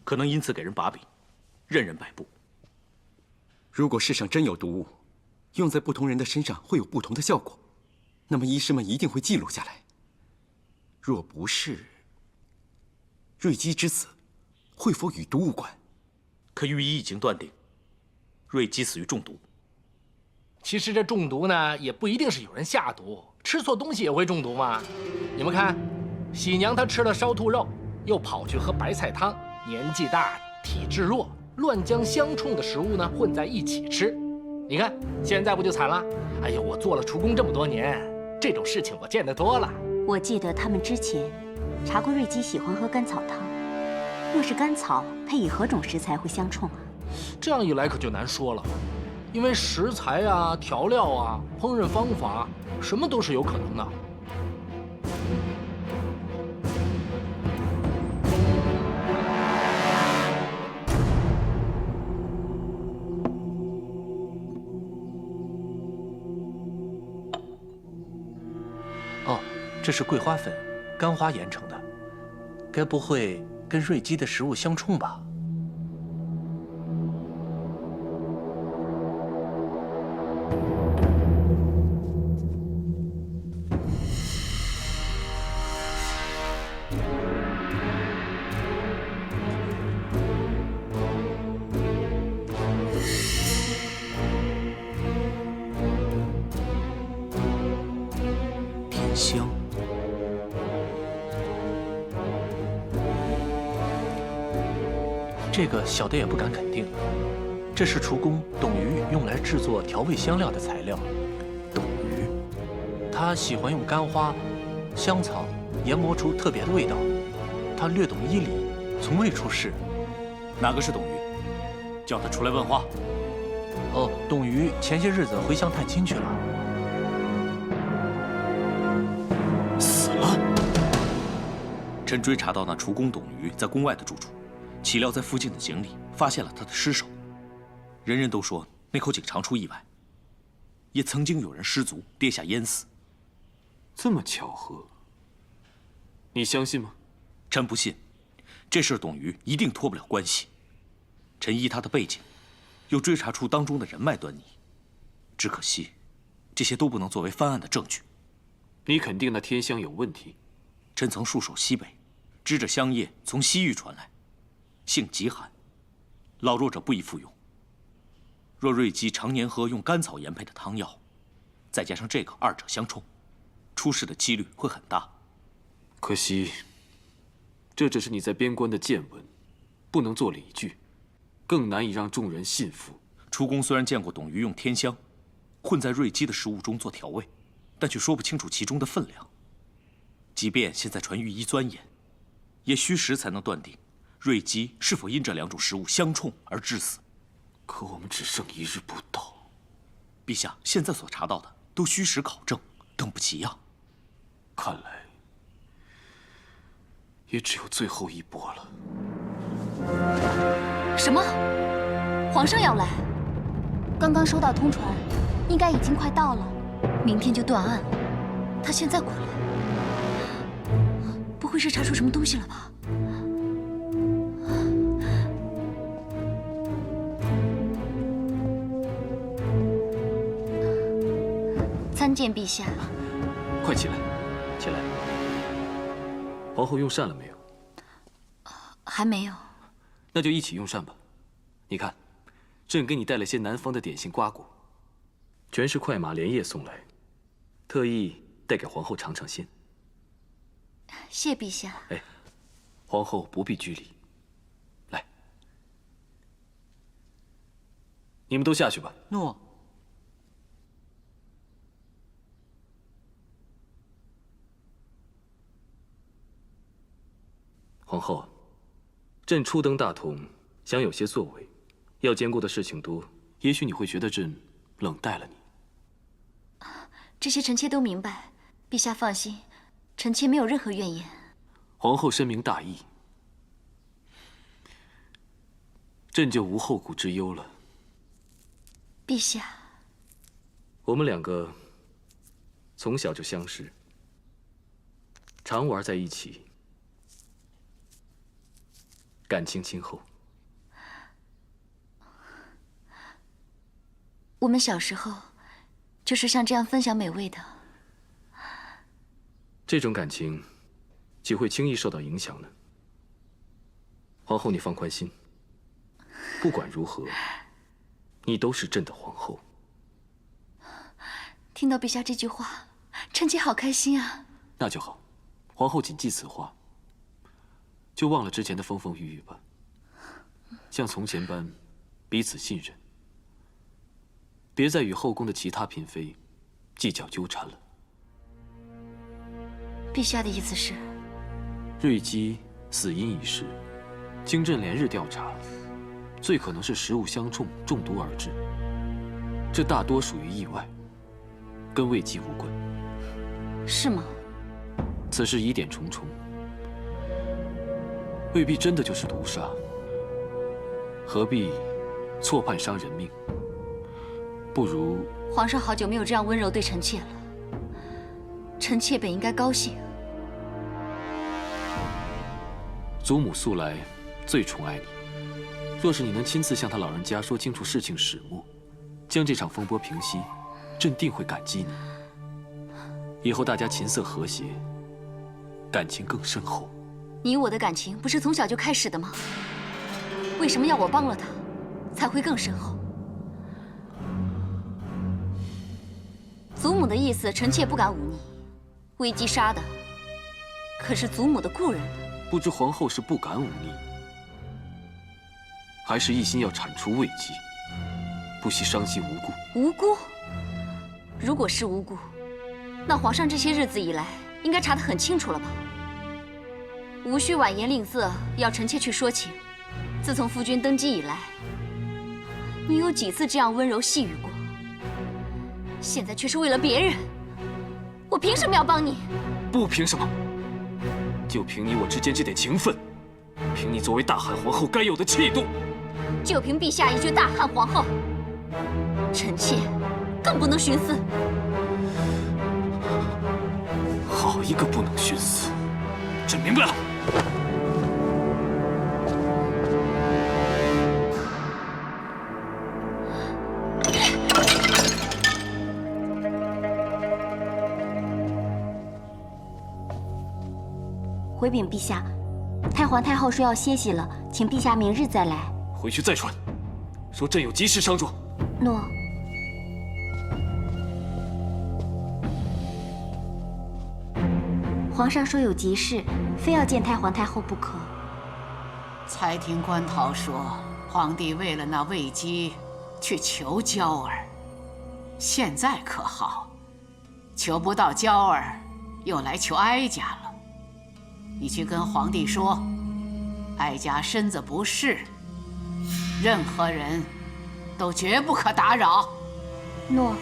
可能因此给人把柄，任人摆布。如果世上真有毒物，用在不同人的身上会有不同的效果，那么医师们一定会记录下来。若不是，瑞姬之死会否与毒无关？可御医已经断定，瑞姬死于中毒。其实这中毒呢，也不一定是有人下毒，吃错东西也会中毒嘛。你们看，喜娘她吃了烧兔肉，又跑去喝白菜汤，年纪大，体质弱，乱将相冲的食物呢混在一起吃。你看现在不就惨了？哎呀，我做了厨工这么多年，这种事情我见得多了。我记得他们之前查过瑞姬喜欢喝甘草汤，若是甘草配以何种食材会相冲啊？这样一来可就难说了，因为食材啊、调料啊、烹饪方法，什么都是有可能的。哦，这是桂花粉，干花研成的，该不会跟瑞姬的食物相冲吧？香，这个小的也不敢肯定。这是厨工董鱼用来制作调味香料的材料。董鱼，他喜欢用干花、香草研磨出特别的味道。他略懂医理，从未出仕。哪个是董鱼？叫他出来问话。哦，董鱼前些日子回乡探亲去了。臣追查到那厨工董鱼在宫外的住处，岂料在附近的井里发现了他的尸首。人人都说那口井常出意外，也曾经有人失足跌下淹死。这么巧合，你相信吗？臣不信，这事董鱼一定脱不了关系。臣依他的背景，又追查出当中的人脉端倪，只可惜，这些都不能作为翻案的证据。你肯定那天香有问题？臣曾戍守西北，知这香液从西域传来，性极寒，老弱者不宜服用。若瑞姬常年喝用甘草研配的汤药，再加上这个二者相冲，出事的几率会很大。可惜，这只是你在边关的见闻，不能做理据，更难以让众人信服。厨工虽然见过董鱼用天香混在瑞姬的食物中做调味，但却说不清楚其中的分量。即便现在传御医钻研，也需时才能断定瑞姬是否因这两种食物相冲而致死。可我们只剩1日不到。陛下现在所查到的都虚实考证，等不及呀。看来也只有最后一搏了。什么？皇上要来？刚刚收到通传，应该已经快到了，明天就断案了。他现在过来。会是查出什么东西了吧？参见陛下。快起来，起来。皇后用膳了没有？还没有。那就一起用膳吧。你看，朕给你带了些南方的点心瓜果，全是快马连夜送来，特意带给皇后尝尝鲜。谢陛下。哎，皇后不必拘礼。来，你们都下去吧。诺。皇后，朕初登大同，想有些作为，要兼顾的事情多，也许你会觉得朕冷待了你。这些臣妾都明白，陛下放心，臣妾没有任何怨言。皇后深明大义，朕就无后顾之忧了。陛下，我们两个从小就相识，常玩在一起。感情亲厚。我们小时候就是像这样分享美味的。这种感情岂会轻易受到影响呢？皇后，你放宽心，不管如何，你都是朕的皇后。听到陛下这句话，臣妾好开心啊！那就好，皇后谨记此话。就忘了之前的风风雨雨吧，像从前般彼此信任，别再与后宫的其他嫔妃计较纠缠了。陛下的意思是，瑞姬死因一事，经朕连日调查，最可能是食物相冲中毒而致，这大多属于意外，跟魏姬无关。是吗？此事疑点重重。未必真的就是毒杀，何必错判伤人命？不如皇上好久没有这样温柔对臣妾了，臣妾本应该高兴。祖母素来最宠爱你，若是你能亲自向他老人家说清楚事情始末，将这场风波平息，朕定会感激你。以后大家琴瑟和谐，感情更深厚。你我的感情不是从小就开始的吗？为什么要我帮了他，才会更深厚？祖母的意思，臣妾不敢忤逆。魏姬杀的可是祖母的故人呢。不知皇后是不敢忤逆，还是一心要铲除魏姬，不惜伤及无辜？无辜？如果是无辜，那皇上这些日子以来应该查得很清楚了吧？无需婉言吝啬，要臣妾去说情。自从夫君登基以来，你有几次这样温柔细语过？现在却是为了别人，我凭什么要帮你？不凭什么，就凭你我之间这点情分，凭你作为大汉皇后该有的气度，就凭陛下一句大汉皇后，臣妾更不能徇私。好一个不能徇私！朕明白了。回禀陛下，太皇太后说要歇息了，请陛下明日再来。回去再传，说朕有急事商状。诺。皇上说有急事，非要见太皇太后不可。才听关陶说，皇帝为了那魏姬去求娇儿，现在可好，求不到娇儿，又来求哀家了。你去跟皇帝说，哀家身子不适，任何人都绝不可打扰。诺。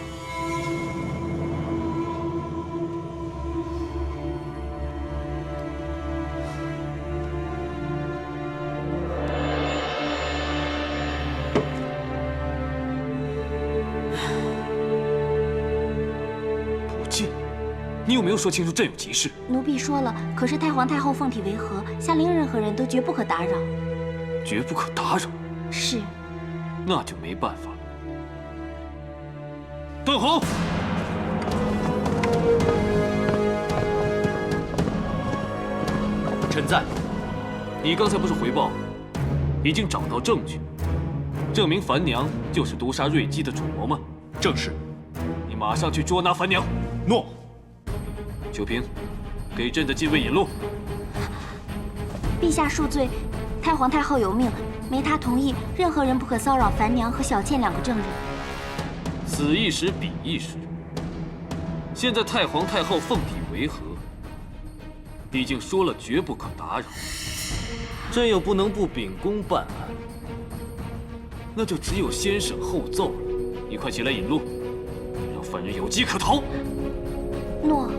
你有没有说清楚朕有急事？奴婢说了，可是太皇太后凤体为和，下令任何人都绝不可打扰。绝不可打扰。是。那就没办法了。段宏，臣在。你刚才不是回报，已经找到证据，证明樊娘就是毒杀瑞姬的主谋吗？正是。你马上去捉拿樊娘。诺。秋萍，给朕的禁卫引路。陛下恕罪，太皇太后有命，没他同意，任何人不可骚扰樊娘和小倩2个证人。此一时彼一时。现在太皇太后凤体为和，毕竟说了绝不可打扰，朕又不能不秉公办案，那就只有先审后奏了。你快起来引路，让犯人有机可逃。诺。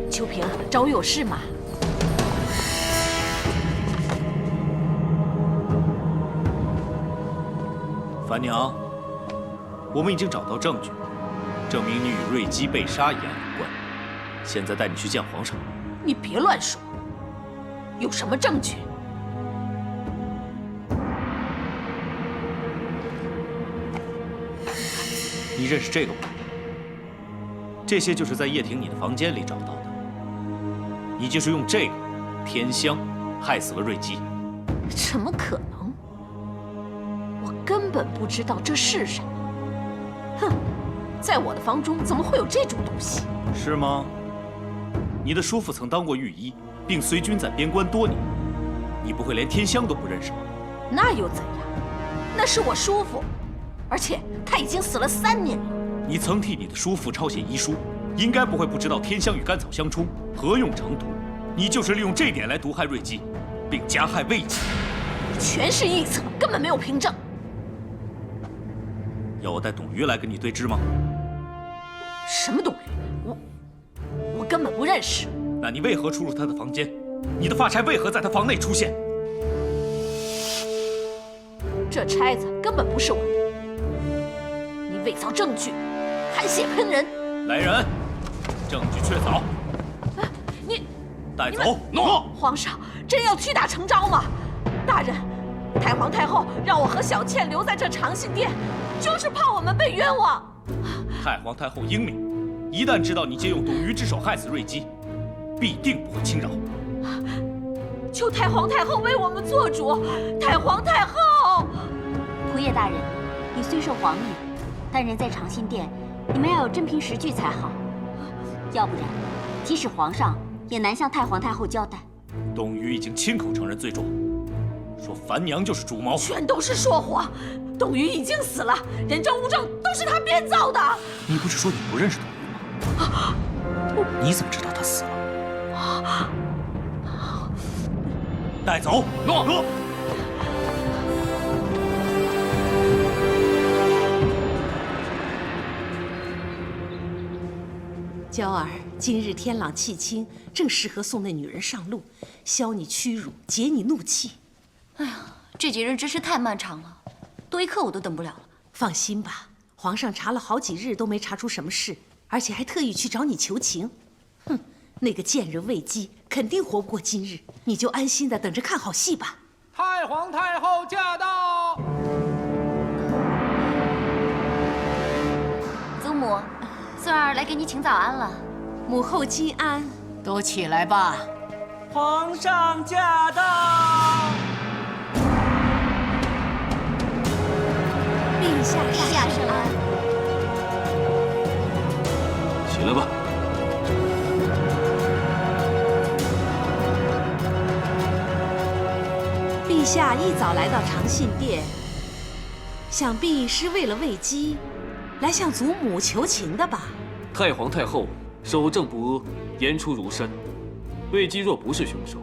秋萍，找我有事吗？樊娘，我们已经找到证据，证明你与瑞姬被杀一案有关。现在带你去见皇上。你别乱说，有什么证据？你认识这个吗？这些就是在叶婷你的房间里找到的。你就是用这个天香害死了瑞姬。怎么可能？我根本不知道这是什么。哼，在我的房中怎么会有这种东西？是吗？你的叔父曾当过御医，并随军在边关多年，你不会连天香都不认识吗？那又怎样？那是我叔父，而且他已经死了3年了。你曾替你的叔父抄写遗书，应该不会不知道天香与甘草相冲，合用成毒。你就是利用这点来毒害瑞姬，并加害魏姬。全是臆测，根本没有凭证。要我带董瑜来跟你对质吗？什么董瑜？我根本不认识。那你为何出入他的房间？你的发钗为何在他房内出现？这钗子根本不是我的。你伪造证据，含血喷人！来人，证据确凿。你带走。诺。皇上真要屈打成招吗？大人，太皇太后让我和小倩留在这长信殿，就是怕我们被冤枉。太皇太后英明，一旦知道你借用董瑜之手害死瑞姬，必定不会轻饶。求太皇太后为我们做主！太皇太后，仆射大人，你虽受皇命，但人在长信殿，你们要有真凭实据才好，要不然，即使皇上也难向太皇太后交代。董瑜已经亲口承认罪状，说樊娘就是主谋，全都是说谎。董瑜已经死了，人证物证都是他编造的。你不是说你不认识董瑜吗？你怎么知道他死了？带走。诺。娇儿，今日天朗气清，正适合送那女人上路，消你屈辱，解你怒气。哎呀，这几日真是太漫长了，多一刻我都等不了了。放心吧，皇上查了好几日都没查出什么事，而且还特意去找你求情。哼，那个贱人魏姬肯定活不过今日，你就安心的等着看好戏吧。太皇太后驾到！祖母，孙儿来给你请早安了。母后金安。都起来吧。皇上驾到！陛下圣安。起来吧。陛下一早来到长信殿，想必是为了魏姬，来向祖母求情的吧？太皇太后守正不阿，言出如山。魏姬若不是凶手，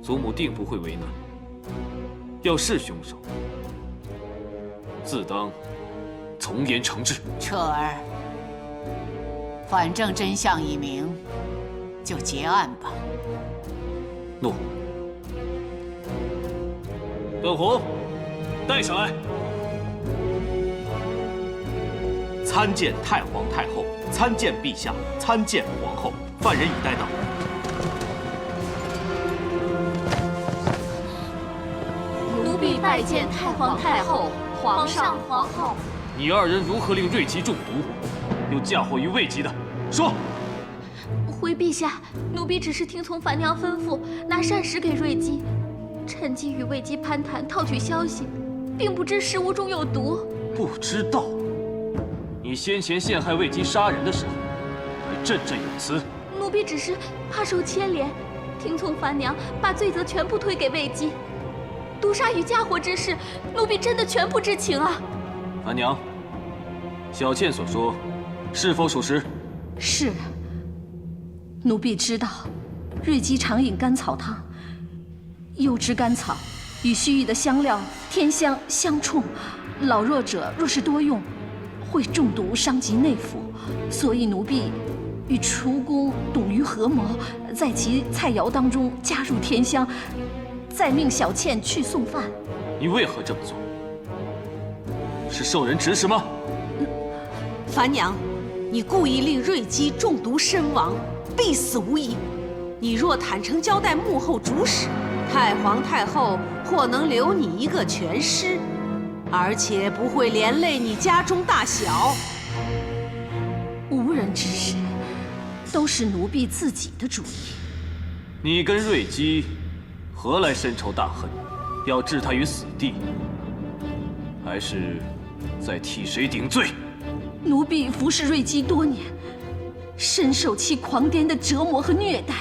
祖母定不会为难；要是凶手，自当从严惩治。彻儿，反正真相已明，就结案吧。诺。段宏，带上来。参见太皇太后，参见陛下，参见皇后。犯人已带到。奴婢拜见太皇太后、皇上、皇后。你二人如何令瑞姬中毒？又嫁祸于魏姬的，说。回陛下，奴婢只是听从樊娘吩咐，拿膳食给瑞姬，趁机与魏姬攀谈，套取消息，并不知食物中有毒。不知道？你先前陷害魏姬杀人的时候，还振振有词。奴婢只是怕受牵连，听从樊娘，把罪责全部推给魏姬。毒杀与嫁祸之事，奴婢真的全不知情啊！樊娘，小倩所说，是否属实？是。奴婢知道，瑞姬常饮甘草汤，柚枝甘草与须臾的香料天香相冲，老弱者若是多用，会中毒伤及内腑，所以奴婢与厨工董于合谋，在其菜肴当中加入天香，再命小倩去送饭。你为何这么做？是受人指使吗？樊娘，你故意令瑞姬中毒身亡，必死无疑。你若坦诚交代幕后主使，太皇太后或能留你一个全尸，而且不会连累你家中大小。无人指使，都是奴婢自己的主意。你跟瑞姬何来深仇大恨，要置她于死地？还是在替谁顶罪？奴婢服侍瑞姬多年，深受其狂癫的折磨和虐待，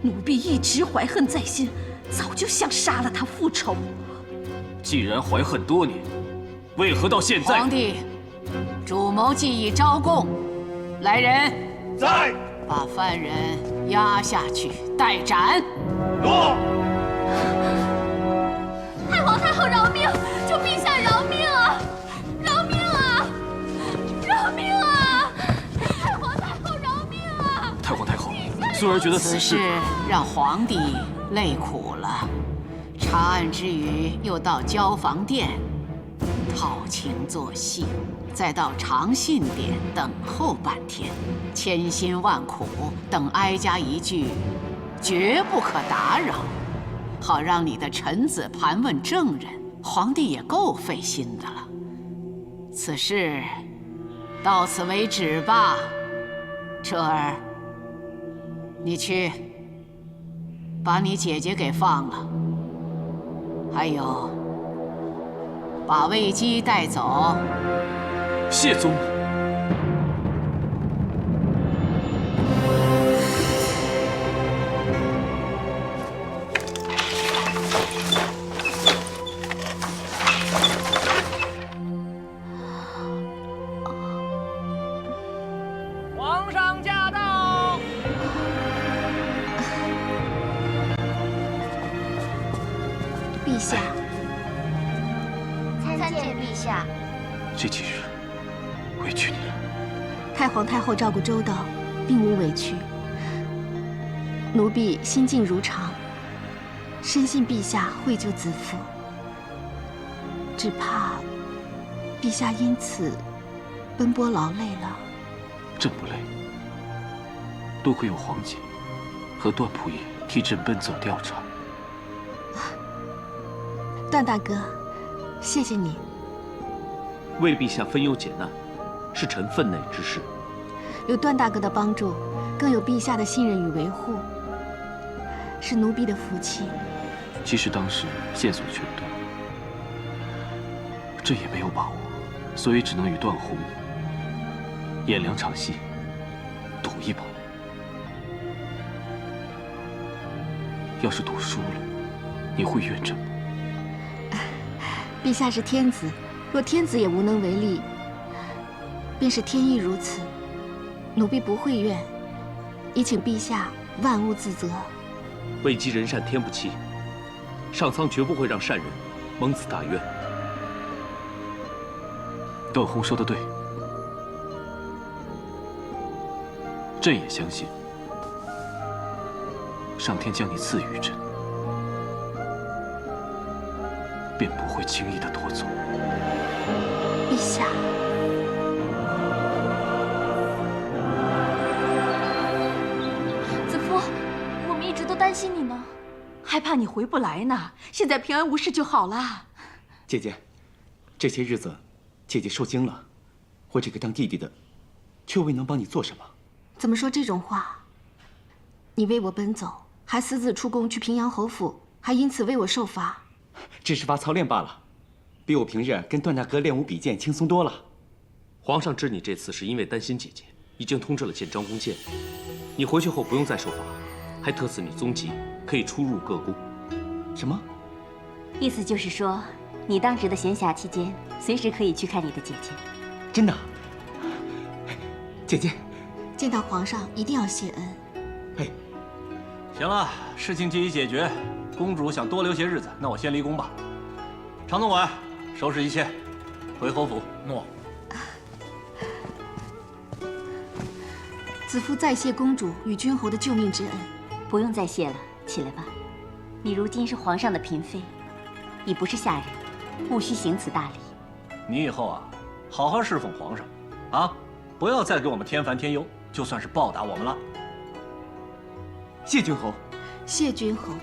奴婢一直怀恨在心，早就想杀了她复仇。既然怀恨多年，为何到现在？皇帝，主谋既已招供，来人，在，把犯人押下去待斩。诺。太皇太后饶命！求陛下饶命啊！饶命啊！饶命啊！太皇太后饶命啊！太皇太后，孙儿觉得此事让皇帝累苦了。查案之余，又到交房殿套情作戏，再到长信殿等候半天，千辛万苦等哀家一句“绝不可打扰”，好让你的臣子盘问证人，皇帝也够费心的了。此事到此为止吧。彻儿，你去把你姐姐给放了，还有把魏姬带走。谢宗。皇上驾到！陛下，参见陛下。这几日委屈你了。太皇太后照顾周到，并无委屈。奴婢心静如常，深信陛下会救子父。只怕陛下因此奔波劳累了。朕不累，多亏有皇姐和段仆爷替朕奔走调查。段大哥，谢谢你。为陛下分忧解难，是臣分内之事。有段大哥的帮助，更有陛下的信任与维护，是奴婢的福气。其实当时线索全断，朕也没有把握，所以只能与段宏演两场戏，赌一把。要是赌输了，你会怨朕吗？陛下是天子，若天子也无能为力，便是天意如此。奴婢不会怨，亦请陛下万勿自责。魏姬人善天不欺，上苍绝不会让善人蒙此大冤。段宏说的对，朕也相信，上天将你赐予朕，便不会轻易的夺走。陛下。还怕你回不来呢。现在平安无事就好了。姐姐，这些日子，姐姐受惊了，我这个当弟弟的，却未能帮你做什么。怎么说这种话？你为我奔走，还私自出宫去平阳侯府，还因此为我受罚。只是罚操练罢了，比我平日跟段大哥练武比剑轻松多了。皇上知你这次是因为担心姐姐，已经通知了建章宫剑。你回去后不用再受罚，还特赐你宗籍，可以出入各宫。什么？意思就是说，你当值的闲暇期间，随时可以去看你的姐姐。真的？姐姐，见到皇上一定要谢恩。行了，事情既已解决，公主想多留些日子，那我先离宫吧。常总管，收拾一切，回侯府。诺。子父再谢公主与君侯的救命之恩。不用再谢了，起来吧。你如今是皇上的嫔妃，已不是下人，务须行此大礼。你以后啊，好好侍奉皇上，啊，不要再给我们添烦添忧，就算是报答我们了。谢君侯。谢君侯。